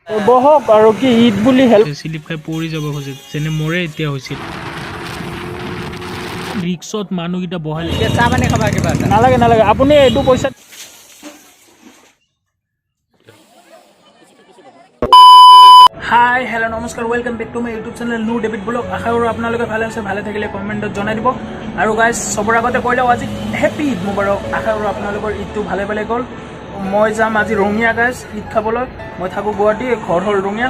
বহক আৰু কি ঈদ বুলি হেল্প স্লিপ খাই পৰি যাব খোজে যেনে মৰে এতিয়া হৈছিল ৰিক্সত মানুহকেইটা বহাই চাহ পানী খাবা কিবা নালাগে নালাগে আপুনি এইটো পইচা হাই হেল্ল' নমস্কাৰ welcome back to my YouTube channel no David vlog আশা কৰোঁ আপোনালোকে ভালে আছে ভালে থাকিলে কমেণ্টত জনাই দিব আৰু গাইজ চবৰ আগতে কৈ লওঁ আজি হেপী ঈদ মুবাৰক আশা কৰোঁ আপোনালোকৰ ঈদটো ভালে ভালে গ'ল মই যাম আজি ৰঙিয়া গাইজ ঈদ খাবলৈ মই থাকোঁ গুৱাহাটী ঘৰ হ'ল ৰঙিয়া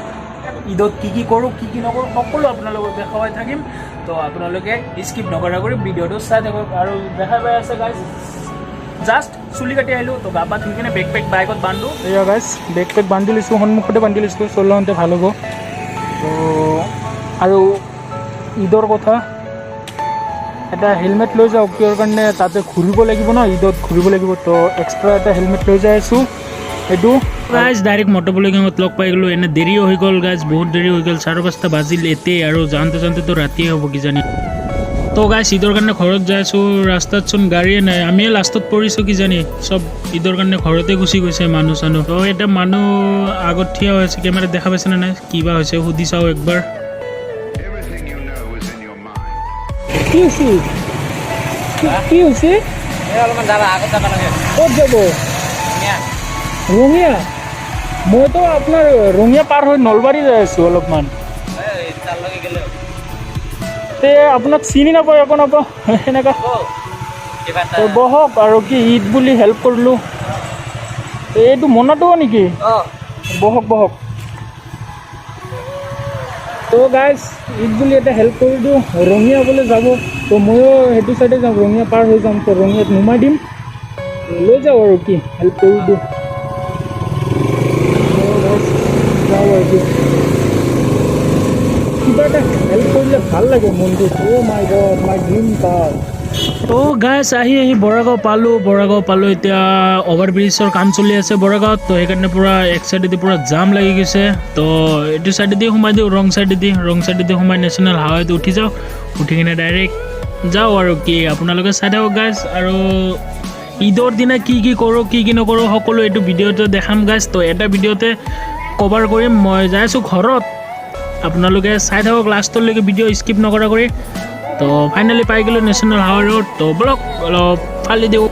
ঈদত কি কৰোঁ কি নকৰোঁ সকলো আপোনালোকক দেখাই থাকিম তো আপোনালোকে স্কিপ নকৰা কৰি ভিডিঅ'টো চাই থাকক আৰু দেখা পাই আছে গাইজ জাষ্ট চুলি কাটি আহিলোঁ তো গা পা ধুই কিনে বেগ পেক বাইকত বান্ধো এয়া গাইজ বেগ পেক বান্ধি লৈছোঁ সন্মুখতে বান্ধি লৈছোঁ চলাওঁতে ভাল হ'ব তো আৰু ঈদৰ কথা এটা হেলমেট লৈ যাওঁ কিয়ৰ কাৰণে তাতে ঘূৰিব লাগিব ন ঈদত ঘূৰিব লাগিব তো এক্সট্ৰা এটা হেলমেট লৈ যাই আছোঁ এইটো গাইজ ডাইৰেক্ট মটৰবলিঙত লগ পাই গ'লোঁ এনে দেৰিও হৈ গ'ল গাইজ বহুত দেৰি হৈ গ'ল 5:30 বাজিল এতেই আৰু যাওঁতে ৰাতিয়ে হ'ব কিজানি তো গাইজ ঈদৰ কাৰণে ঘৰত যাই আছোঁ ৰাস্তাতচোন গাড়ীয়ে নাই আমিয়ে লাষ্টত পৰিছোঁ কিজানি চব ঈদৰ কাৰণে ঘৰতে গুচি গৈছে মানুহ চানুহ তো এটা মানুহ আগত থিয় হৈ আছে কেমেৰাত দেখা পাইছেনে নাই কিবা হৈছে সুধি চাওঁ একবাৰ কি হৈছে ক'ত যাব ৰঙিয়া মইতো আপোনাৰ ৰঙিয়া পাৰ হৈ নলবাৰী যাই আছোঁ অলপমান তে আপোনাক চিনি নাপায় একো নাপাওঁ সেনেকুৱা বহক আৰু কি ঈদ বুলি হেল্প কৰিলোঁ এইটো মনতো নেকি বহক তো গাইজ ঈদ বুলি এটা হেল্প কৰি দিওঁ ৰঙিয়া বোলে যাব তো ময়ো সেইটো চাইডে যাম ৰঙিয়া পাৰ হৈ যাম তো ৰঙিয়াত নুমাই দিম লৈ যাওঁ আৰু কি হেল্প কৰি দিওঁ যাওঁ আৰু কি কিবা এটা হেল্প কৰিলে ভাল লাগে মনটো মাই গড মাই ড্ৰিম কাৰ তো গাইজ আহি বৰাগাঁও পালোঁ এতিয়া অভাৰ ব্ৰিজৰ কাম চলি আছে বৰাগাঁৱত তো সেইকাৰণে পূৰা এক চাইডেদি পূৰা জাম লাগি গৈছে তো এইটো চাইডেদি সোমাই দিওঁ ৰং চাইডেদি সোমাই নেশ্যনেল হাইৱেত উঠি যাওঁ উঠি কিনে ডাইৰেক্ট যাওঁ আৰু কি আপোনালোকে চাই থাকক গাইজ আৰু ঈদৰ দিনা কি কৰোঁ কি নকৰোঁ সকলো এইটো ভিডিঅ'তে দেখাম গাইজ তো এটা ভিডিঅ'তে কভাৰ কৰিম মই যাই আছোঁ ঘৰত আপোনালোকে চাই থাকক লাষ্টলৈকে ভিডিঅ' স্কিপ নকৰা কৰি তো ফাইনেলি পাই গ'লোঁ নেশ্যনেল হাইৱে ৰোড তো বলক অলপ ফালি দিওঁ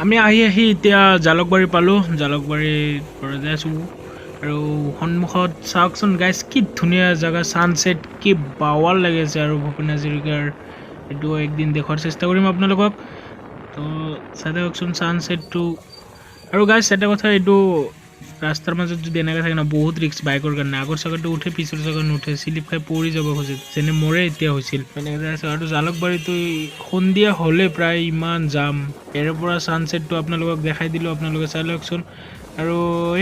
আমি আহি এতিয়া জালুকবাৰী পালোঁ জালুকবাৰীৰ পৰা যাই আছোঁ আৰু সন্মুখত চাওকচোন গাইজ কি ধুনীয়া জেগা ছানছেট কি বাৱাৰ লাগিছে আৰু ভূপেন হাজৰিকাৰ এইটো একদিন দেখুৱাৰ চেষ্টা কৰিম আপোনালোকক তো চাই থাককচোন ছানছেটটো আৰু গাইজ এটা কথা এইটো ৰাস্তাৰ মাজত যদি এনেকৈ থাকে ন বহুত ৰিক্স বাইকৰ কাৰণে আগৰ চকাটো উঠে পিছৰ চকা নুঠে শ্লিপ খাই পৰি যাব খোজে যেনে মৰে এতিয়া হৈছিল এনেকৈ যাই আছে আৰু জালুকবাৰীটো সন্ধিয়া হ'লে প্ৰায় ইমান জাম ইয়াৰ পৰা ছানছেটটো আপোনালোকক দেখাই দিলোঁ আপোনালোকে চাই লওকচোন আৰু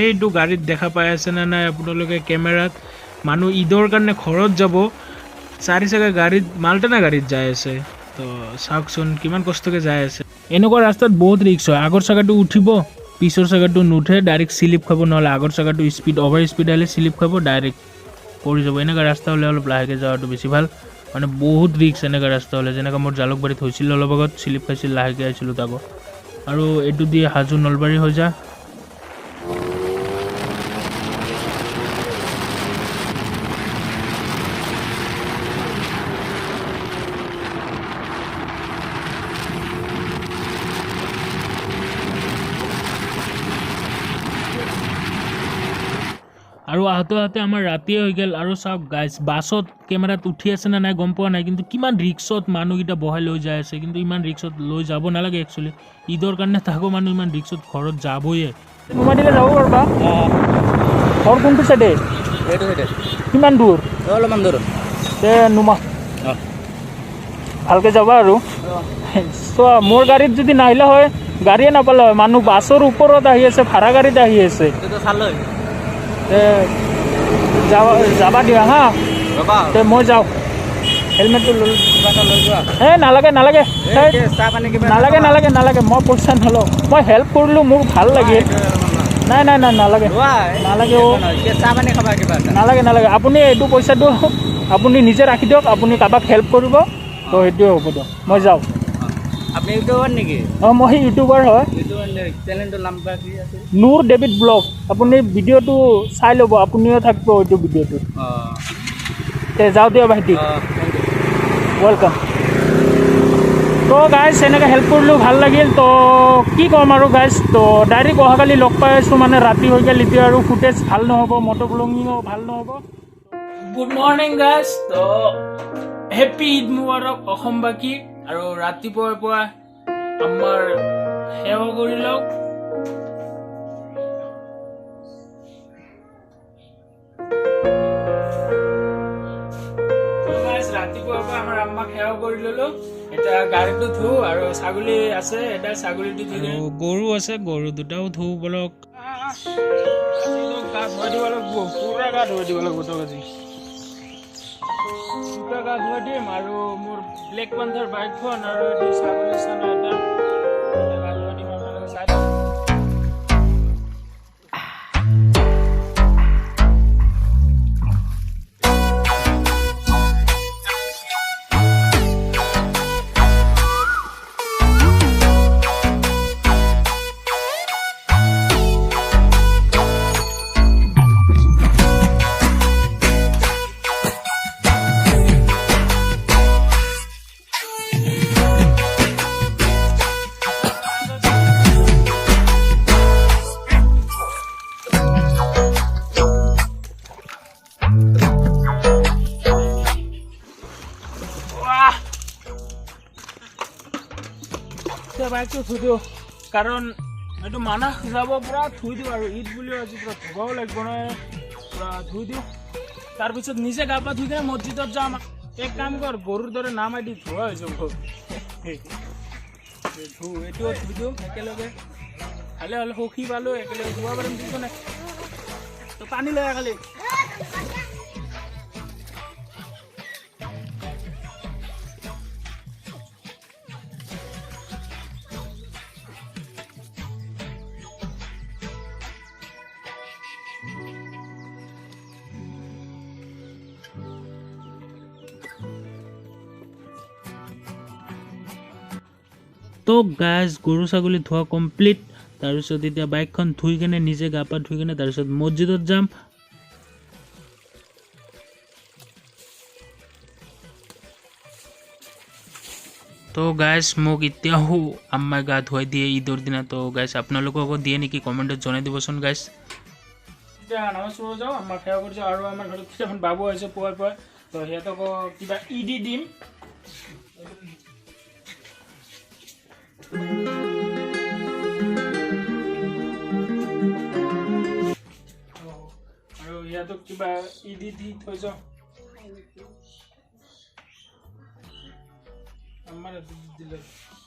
এইটো গাড়ীত দেখা পাই আছেনে নাই আপোনালোকে কেমেৰাত মানুহ ঈদৰ কাৰণে ঘৰত যাব 4 চকা গাড়ীত মালটানা গাড়ীত যাই আছে তো চাওকচোন কিমান কষ্টকৈ যাই আছে এনেকুৱা ৰাস্তাত বহুত ৰিক্স হয় আগৰ চকাটো উঠিব পিছৰ চকাটো নুঠে ডাইৰেক্ট স্লিপ খাব নহ'লে আগৰ চকাটো অভাৰ স্পীড আহিলে স্লিপ খাব ডাইৰেক্ট পৰি যাব এনেকুৱা ৰাস্তা হ'লে অলপ লাহেকৈ যোৱাটো বেছি ভাল মানে বহুত ৰিক্স এনেকুৱা ৰাস্তা হ'লে যেনেকৈ মোৰ জালুকবাৰীত হৈছিল অলপ আগত স্লিপ খাইছিল লাহেকৈ আহিছিলোঁ তাকো আৰু এইটো দি হাজো নলবাৰী হৈ যা আৰু আহোঁতে আমাৰ ৰাতিয়ে হৈ গ'ল আৰু চাওক গাইজ বাছত কেমেৰাত উঠি আছে নে নাই গম পোৱা নাই কিন্তু কিমান ৰিক্সত মানুহকেইটা বহাই লৈ যাই আছে কিন্তু ইমান ৰিক্সত লৈ যাব নালাগে একচুৱেলি ঈদৰ কাৰণে থাকো মানুহ ইমান ৰিক্সত ঘৰত যাবয়ে নুমাই দিলে যাব পাৰিবা ঘৰ কোনটো চাইডে এইটো চাইডে কিমান দূৰ অলপমান দূৰ নুমা ভালকৈ যাবা আৰু চোৱা মোৰ গাড়ীত যদি নাহিলে হয় গাড়ীয়ে নাপালে হয় মানুহ বাছৰ ওপৰত আহি আছে ভাড়া গাড়ীত আহি আছে যাবা দিয়া হা তে মই যাওঁ হেলমেটটো লৈ নালাগে নালাগে নালাগে নালাগে নালাগে মই পইচা নলওঁ মই হেল্প কৰিলোঁ মোক ভাল লাগিল নাই নাই নাই নালাগে নালাগে নালাগে নালাগে আপুনি এইটো পইচাটো আপুনি নিজে ৰাখি দিয়ক আপুনি কাৰোবাক হেল্প কৰিব তো সেইটোৱে হ'ব দিয়ক মই যাওঁ আপনি ইউটিউবাৰ নাকি অঁ মই ইউটিউবাৰ হয় চ্যানেলটোৰ নাম কি আছে নুৰ ডেভিড ব্লগ আপুনি ভিডিঅ'টো চাই ল'ব আপুনিও থাকিব এইটো ভিডিঅ'টোত তে যাওঁ দিয়ক ভাইটি ৱেলকাম তো গাইজ এনেকৈ হেল্প কৰিলোঁ ভাল লাগিল তো কি ক'ম আৰু গাইজ তো ডাইৰেক্ট অহাকালি লগ পাই আছোঁ মানে ৰাতি হৈ গ'ল এতিয়া আৰু ফুটেজ ভাল নহ'ব মটৰ ব্লগিঙো ভাল নহ'ব গুড মৰ্ণিং গাইজ তো হেপ্পী ঈদ মুবাৰক অসমবাসী আৰু ৰাতিপুৱাৰ পৰা আমাৰ সেৱা কৰি লওক ৰাতিপুৱাৰ পৰা আমাৰ আম্মাক সেৱা কৰি ললো এতিয়া গাড়ীটো ধুওঁ আৰু ছাগলী আছে এটা ছাগলীটো ধুই গৰু আছে গৰু দুটাও ধুওঁ বলক গা ধুৱাই দিব লাগিব পুৰা গা ধুৱাই দিব লাগিব তোক আজি দুটা গা ধুৱাই দিম আৰু মোৰ ব্লেক পান্থাৰ বাইকখন আৰু এইটো ছাগলী চানা এটা গা ধুৱাই দিম আপোনালোকে চাই দিম বাইকটো ধুই দিওঁ কাৰণ এইটো মানাহ যাব পূৰা ধুই দিওঁ আৰু ঈদ বুলি আজি পূৰা ধুবাও লাগিব নহয় পূৰা ধুই দিওঁ তাৰপিছত নিজে গা পা ধুই কিনে মছজিদত যাম এক কাম কৰ গৰুৰ দৰে নামাই দি ধোৱা হৈ যাব এইটোও ধুই দিওঁ একেলগে ভালে হ'লে সুখী পালোঁ একেলগে ধুব পাৰিম ঠিক নাই তো পানী লৈ খালি তো গাইজ গৰু ছাগলী ধোৱা কমপ্লিট তাৰপিছত এতিয়া বাইকখন ধুই কেনে নিজে গা পা ধুই কেনে তাৰপিছত মছজিদত যাম তো গাইজ মোক এতিয়াও আম্মাই গা ধুৱাই দিয়ে ঈদৰ দিনা তো গাইজ আপোনালোককো দিয়ে নেকি কমেণ্টত জনাই দিবচোন গাইজ এতিয়া নামাজ পঢ়িব যাওঁ আম্মাক সেৱা কৰি যাওঁ আৰু আমাৰ ঘৰত এখন বাবু আহিছে পুৱাই পুৱাই তো সিহঁতকো কিবা ঈদি দিম আৰু ইয়াতো কিবা ঈদি দি থৈ যাওঁ আমাৰ দিলে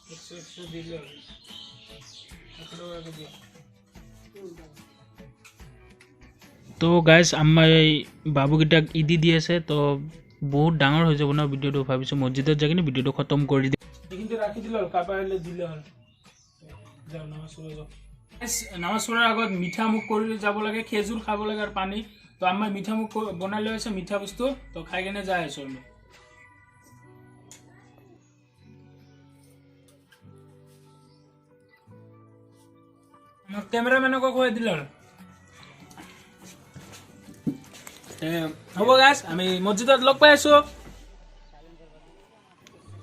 100 দিলে তো গাইজ আমাৰ বাবুকেইটাক ঈদি দি আছে তো বহুত ডাঙৰ হৈ যাব ন ভিডিঅ'টো ভাবিছোঁ মছজিদত যাই কিনে ভিডিঅ'টো খতম কৰি দিম এইখিনিতে ৰাখি দিলে হ'ল কাৰোবাৰ আহিলে দিলে হ'ল যাওঁ নামাজ পঢ়িব যাওঁ নামাজ পঢ়াৰ আগত মিঠা মুখ কৰি যাব লাগে খেজুৰ খাব লাগে আৰু পানী তো আমাৰ মিঠা মুখ বনাই লৈ আছে মিঠা বস্তু তো খাই কেনে যাই আছোঁ আমি আমার ক্যামেরাম্যানকে কই দিল হ'ব গাইজ আমি মছজিদত লগ পাই আছোঁ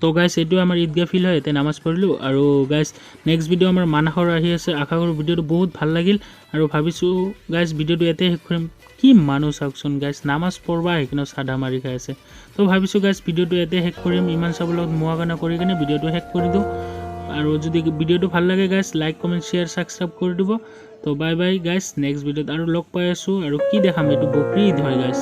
তো গাইজ এইটো আমাৰ ঈদগাহ ফিল হয় এতিয়া নামাজ পঢ়িলোঁ আৰু গাইজ নেক্সট ভিডিঅ' আমাৰ মানাহৰ আহি আছে আশা কৰোঁ ভিডিঅ'টো বহুত ভাল লাগিল আৰু ভাবিছোঁ গাইজ ভিডিঅ'টো ইয়াতে শেষ কৰিম কি মানুহ চাওকচোন গাইজ নামাজ পঢ়বা সেইখিনি চাধা মাৰি খাই আছে তো ভাবিছোঁ গাইজ ভিডিঅ'টো ইয়াতে শেষ কৰিম ইমান চাবৰ লগত মোৱা গানা কৰি কিনে ভিডিঅ'টো শেষ কৰি দিওঁ আৰু যদি ভিডিঅ'টো ভাল লাগে guys like comment share subscribe কৰি দিব তো বাই বাই গাইজ নেক্সট ভিডিঅ'ত আৰু লগ পাই আছোঁ আৰু কি দেখাম এইটো বকৰি ঈদ হয় গাইজ